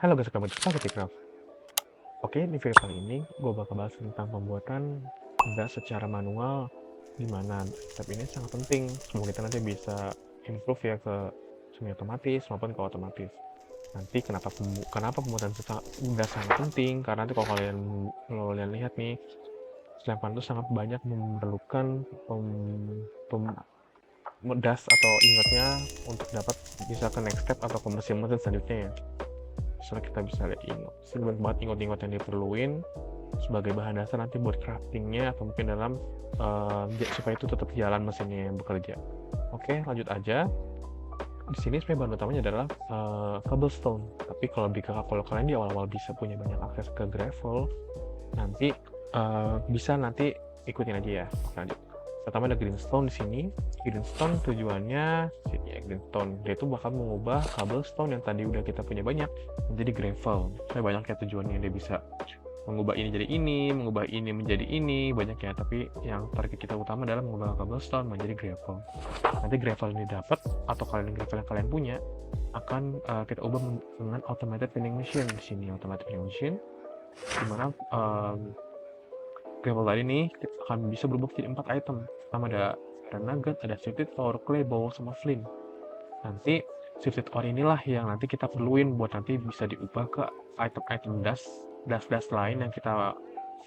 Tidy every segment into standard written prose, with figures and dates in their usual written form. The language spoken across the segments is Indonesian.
Halo guys, selamat datang ke Tiktok. Oke, di video kali ini gue bakal bahas tentang pembuatan gas secara manual, di mana step ini sangat penting. Semoga kita nanti bisa improve ya ke semi otomatis maupun ke otomatis. Nanti kenapa pembuatan gas sangat penting? Karena nanti kalau kalian lihat nih, selain itu sangat banyak memerlukan das atau ingatnya untuk dapat bisa ke next step atau ke mesin-mesin selanjutnya ya. Misalnya kita bisa lihat ingot, banyak banget ingot-ingot yang diperluin sebagai bahan dasar nanti buat craftingnya atau mungkin dalam supaya itu tetap jalan mesinnya yang bekerja. Oke, lanjut aja. Di sini sebenarnya bahan utamanya adalah cobblestone. Tapi kalau kalian di awal-awal bisa punya banyak akses ke gravel, nanti bisa nanti ikutin aja ya. Oke, lanjut. Pertama ada greenstone di sini. Greenstone tujuannya sini ya, greenstone. Dia itu bakal mengubah cobblestone yang tadi udah kita punya banyak menjadi gravel. Saya banyak ya tujuannya, dia bisa mengubah ini jadi ini, mengubah ini menjadi ini, banyak ya. Tapi yang target kita utama adalah mengubah cobblestone menjadi gravel. Nanti gravel ini dapat atau gravel yang kalian punya akan kita ubah dengan automated vending machine di sini. Automated vending machine dimana gravel tadi nih akan bisa berubah menjadi 4 item. Pertama ada nugget, ada sifted ore, clay ball, sama flint. Nanti sifted ore inilah yang nanti kita perluin buat nanti bisa diubah ke item-item dust lain yang kita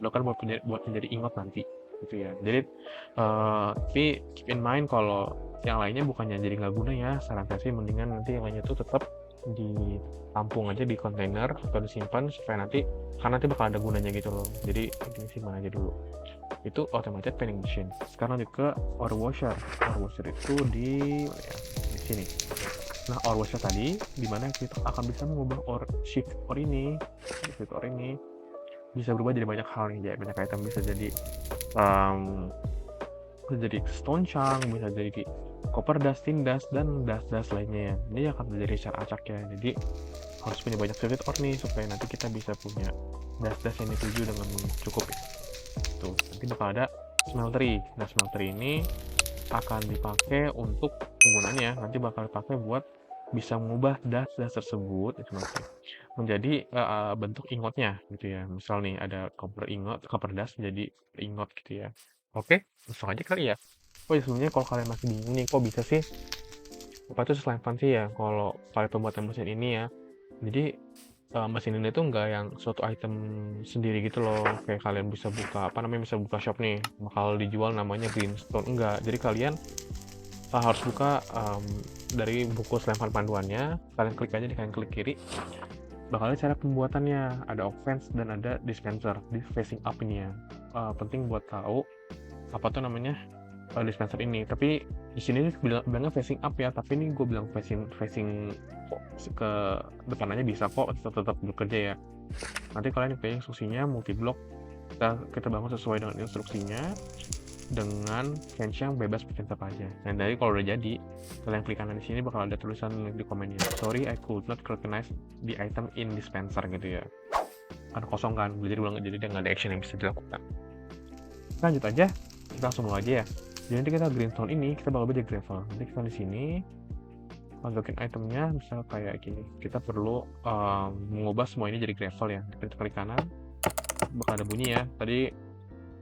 perlukan buat menjadi ingot nanti gitu ya. Jadi tapi keep in mind kalau yang lainnya bukannya jadi nggak guna ya, saran saya sih mendingan nanti yang lainnya tuh tetap ditampung aja di kontainer atau disimpan supaya nanti karena nanti bakal ada gunanya gitu loh. Jadi ini simpan aja dulu. Itu automated vending machine. Sekarang lanjut ke ore washer. Ore washer itu di sini. Nah, ore washer tadi dimana kita akan bisa mengubah shift ore ini bisa berubah jadi banyak hal nih, ya banyak item, bisa jadi stone chunk, bisa jadi copper dust, tin dust, dan dust lainnya ya. Ini akan menjadi share acak ya. Jadi harus punya banyak shifted ore nih supaya nanti kita bisa punya dust yang dituju dengan cukup ya. Tuh, nanti bakal ada smeltery. Nah, smeltery ini akan dipakai untuk penggunaannya nanti bakal dipakai buat bisa mengubah dust tersebut itu nanti menjadi bentuk ingotnya gitu ya. Misal nih ada copper dust jadi ingot gitu ya. Oke, langsung aja kali ya. Oh ya, sebelumnya kalau kalian masih bingung nih kok bisa sih apa itu selain sih ya kalau pembuatan mesin ini ya. Jadi mesin ini tuh nggak yang suatu item sendiri gitu loh, kayak kalian bisa bisa buka shop nih, bakal dijual namanya greenstone, enggak. Jadi kalian harus buka dari buku selain panduannya, kalian klik kiri, bakal ada cara pembuatannya, ada offense dan ada dispenser di facing up ini ya. Penting buat tahu apa tuh namanya dispenser ini. Tapi di sini bilangnya facing up ya, tapi ini gue bilang facing ke depan aja bisa kok, tetap bekerja ya. Nanti kalian pilih instruksinya multi block, kita bangun sesuai dengan instruksinya dengan range yang bebas bikin apa aja. Dan dari kalau udah jadi, kalian klik kanan di sini bakal ada tulisan link di komennya. Sorry, I could not recognize the item in dispenser gitu ya. Kan kosong kan, jadi dia nggak ada action yang bisa dilakukan. Lanjut aja, kita langsung mulai aja ya. Jadi nanti kita greenstone ini kita bakal jadi gravel. Nanti kita di sini masukin itemnya, misalnya kayak gini. Kita perlu mengubah semua ini jadi gravel ya. Kita klik kanan, bakal ada bunyi ya. Tadi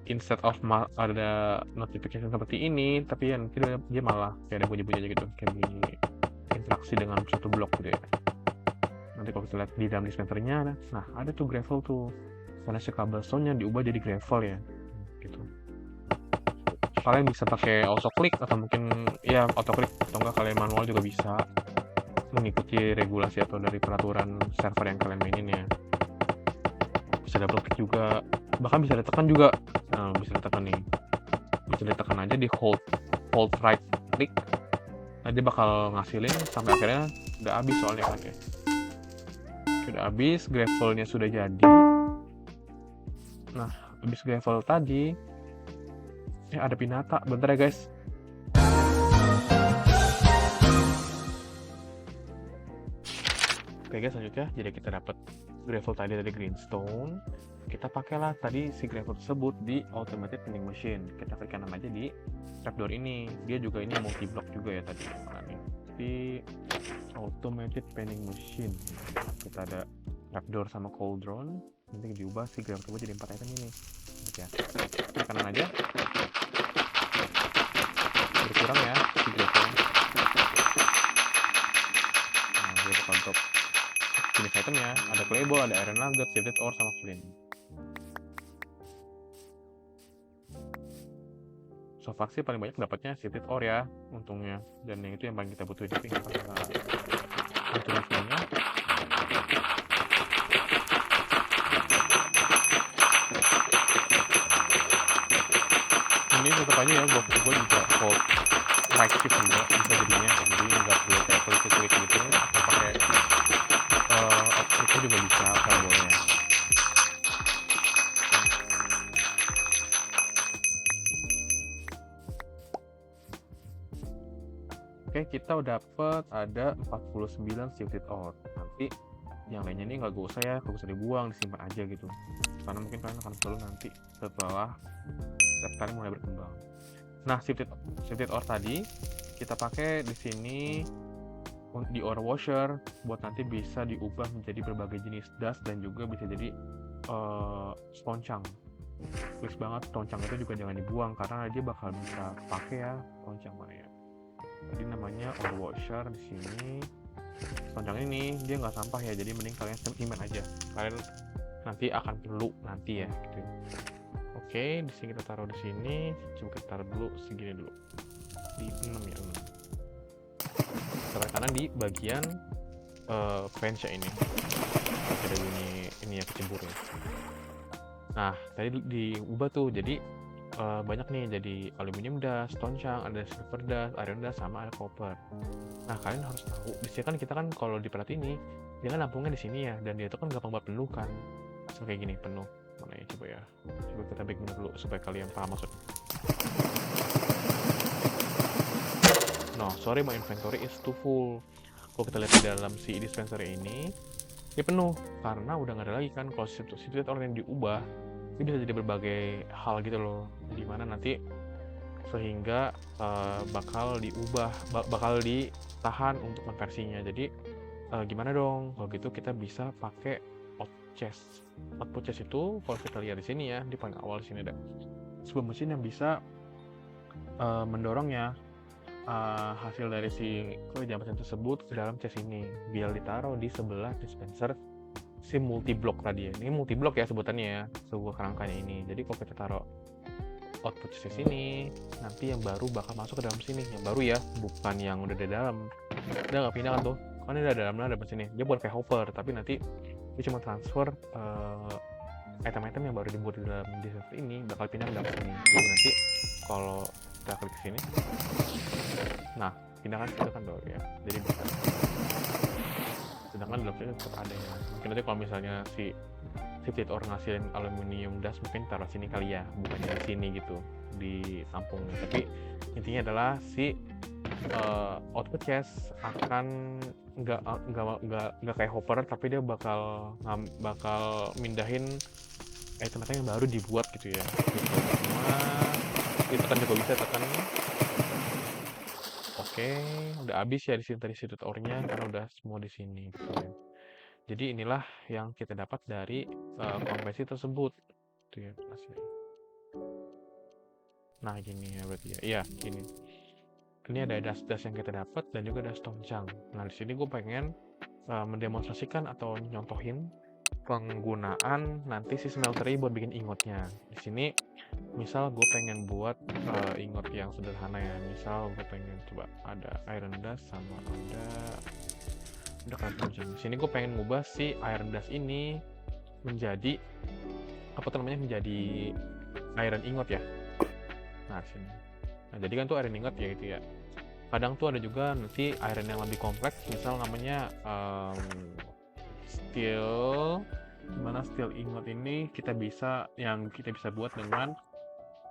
instead of ada notification seperti ini, tapi ya nanti dia malah kayak ada bunyi-bunyi aja gitu, kayak bunyi interaksi dengan satu blok gitu ya. Nanti kalau kita lihat di dalam dispensernya, nah ada tuh gravel tuh, karena si cobblestone-nya diubah jadi gravel ya, gitu. Kalian bisa pakai autoclick atau mungkin ya autoclick atau enggak kalian manual juga bisa mengikuti regulasi atau dari peraturan server yang kalian mainin ya. Bisa double click juga, bahkan bisa ditekan juga. Nah, bisa ditekan nih, bisa ditekan aja di hold right click, nanti bakal ngasilin sampai akhirnya udah habis soalnya kan ya. Sudah habis, gravelnya sudah jadi. Nah, habis gravel tadi ada pinata, bentar ya guys. Oke guys, selanjutnya jadi kita dapat gravel tadi dari greenstone, kita pakailah tadi si gravel tersebut di automated vending machine. Kita klik kanan aja di trapdoor ini, dia juga ini multi block juga ya tadi. Nah, nih di automated vending machine kita ada trapdoor sama cauldron. Nanti diubah si gear turbo jadi 4 item ini. Ya. Klik kanan aja. Berkurang ya si gearnya. Nah, dia bakal drop jenis itemnya. Ada clayball, ada iron nugget, shielded ore, sama flint. So far sih paling banyak dapatnya shielded ore ya, untungnya. Dan yang itu yang paling kita butuhin. Tapi kita hancurin semuanya. Ini tetap aja ya, gue juga hold right shift juga bisa jadinya, jadi nggak perlu kayak klik gitu, atau pakai optionnya juga bisa kalau boleh. Oke, kita udah dapet ada 49 shielded ore. Nanti yang lainnya ini nggak usah ya, nggak usah dibuang, disimpan aja gitu, karena mungkin kalian akan perlu nanti setelah setiap kali mulai berkembang. Nah, shielded ore tadi kita pakai di sini di ore washer buat nanti bisa diubah menjadi berbagai jenis dust dan juga bisa jadi toncang. Please banget, toncang itu juga jangan dibuang karena dia bakal bisa pakai ya, toncang mana ya. Jadi namanya ore washer di sini. Toncang ini dia nggak sampah ya, jadi mending kalian simpan aja. Kalian nanti akan perlu nanti ya gitu. Oke, di sini kita taruh di sini. Coba kita taruh dulu segini dulu. Di 6 ya, 6. Taruh kanan di bagian fence ini. Ada ini ya kecebur ya. Nah, tadi diubah tuh jadi banyak nih, jadi aluminium dust, toncang, ada silver dust, iron dust, sama ada copper. Nah, kalian harus tahu, di sini kan kita kan kalau di plat ini dia kan nampungnya di sini ya, dan dia itu kan gampang banget penuh kan. So, kayak gini penuh. Mana ya, coba ya. Coba kita back dulu supaya kalian paham maksudnya. No, sorry, my inventory is too full. Kalau kita lihat di dalam si dispenser ini, dia penuh karena udah nggak ada lagi kan. Kalau shielded ore yang diubah, ini bisa jadi berbagai hal gitu loh. Dimana nanti sehingga bakal diubah, bakal ditahan untuk konversinya. Jadi gimana dong? Kalau gitu kita bisa pakai output chest. Output chest itu kalau kita lihat di sini ya, di paling awal di sini ada sebuah mesin yang bisa mendorong ya hasil dari si mesin tersebut ke dalam chest ini biar ditaruh di sebelah dispenser si multi block tadi ya. Ini multi block ya sebutannya ya, sebuah kerangkanya ini. Jadi kalau kita taruh output chest ini, nanti yang baru bakal masuk ke dalam sini. Yang baru ya, bukan yang udah di dalam. Udah nggak pindah kan tuh, kan ini ada dalamnya ada mesin ini. Dia bukan kayak hopper, tapi nanti dia cuma transfer item-item yang baru dibuat di dalam dispenser ini bakal pindah ke dalam sini. Jadi nanti kalau kita klik sini, nah pindahkan itu kan baru ya, jadi bisa. Sedangkan dalam sini tetap ada ya. Mungkin nanti kalau misalnya si shielded ore ngasilin aluminium dust mungkin taruh sini kali ya, bukannya di sini gitu di tampungnya. Tapi intinya adalah si output chest akan nggak kayak hopper, tapi dia bakal mindahin item-item yang baru dibuat gitu ya. Gitu. Semua ditekan juga bisa tekan. Oke, udah habis ya di sini tadi shielded ore-nya karena udah semua di sini gitu ya. Jadi inilah yang kita dapat dari konversi tersebut gitu ya hasilnya. Nah gini ya berarti ya, iya gini. Ini ada dust yang kita dapat dan juga dust toncang. Nah di sini gue pengen mendemonstrasikan atau nyontohin penggunaan nanti si smelter buat bikin ingotnya. Di sini misal gue pengen buat ingot yang sederhana ya. Misal gue pengen coba ada iron dust sama ada kan toncang. Di sini gue pengen ngubah si iron dust ini menjadi apa tuh namanya, menjadi iron ingot ya. Nah sini. Nah jadi kan tuh iron ingot ya gitu ya. Kadang tuh ada juga nanti iron yang lebih kompleks, misal namanya steel. Dimana steel ingot ini kita bisa buat dengan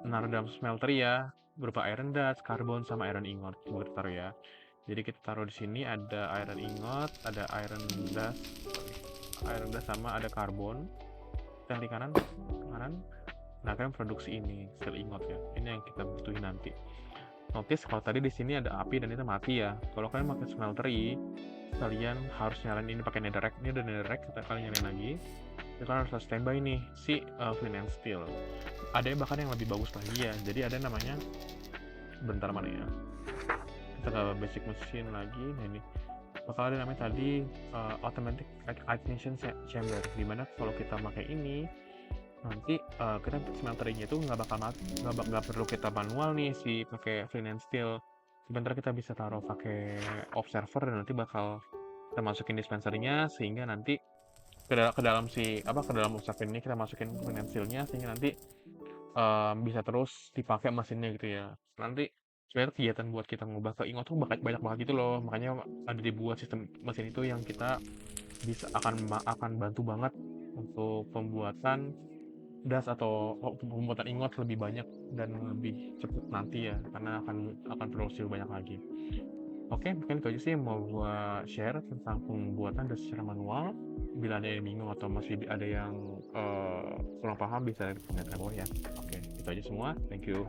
menaruh dalam smelter ya, berupa iron dust, karbon sama iron ingot. Coba kita taruh ya. Jadi kita taruh di sini ada iron ingot, ada iron dust sama ada karbon. Kita klik kanan. Nah kan produksi ini steel ingot ya. Ini yang kita butuhin nanti. notice kalau tadi di sini ada api dan itu mati ya. Kalau kalian pakai smeltery, kalian harus nyalain ini pakai netherrack. Ini ada netherrack, kita kalian nyalain lagi. Itu kan harus standby nih si flint and steel. Ada yang bahkan yang lebih bagus lagi ya. Jadi ada namanya, bentar mana ya? Kita ke basic machine lagi. Nah ini bakal ada namanya tadi automatic ignition chamber. Dimana kalau kita pakai ini nanti kita smelteringnya itu nggak bakal mati, nggak perlu kita manual nih si pakai flint and steel. Sebentar kita bisa taruh pakai observer dan nanti bakal kita masukin dispensernya sehingga nanti ke dalam ke dalam observer ini kita masukin flint and steel-nya sehingga nanti bisa terus dipakai mesinnya gitu ya. Nanti sebenarnya kegiatan buat kita ngubah ke ingot tuh banyak banget gitu loh. Makanya ada dibuat sistem mesin itu yang kita akan bantu banget untuk pembuatan das atau pembuatan ingot lebih banyak dan lebih cepat nanti ya, karena akan produksi lebih banyak lagi. Oke, mungkin itu aja sih yang mau gua share tentang pembuatan das secara manual. Bila ada yang bingung atau masih ada yang kurang paham bisa komentar di bawah ya. Oke, itu aja semua. Thank you.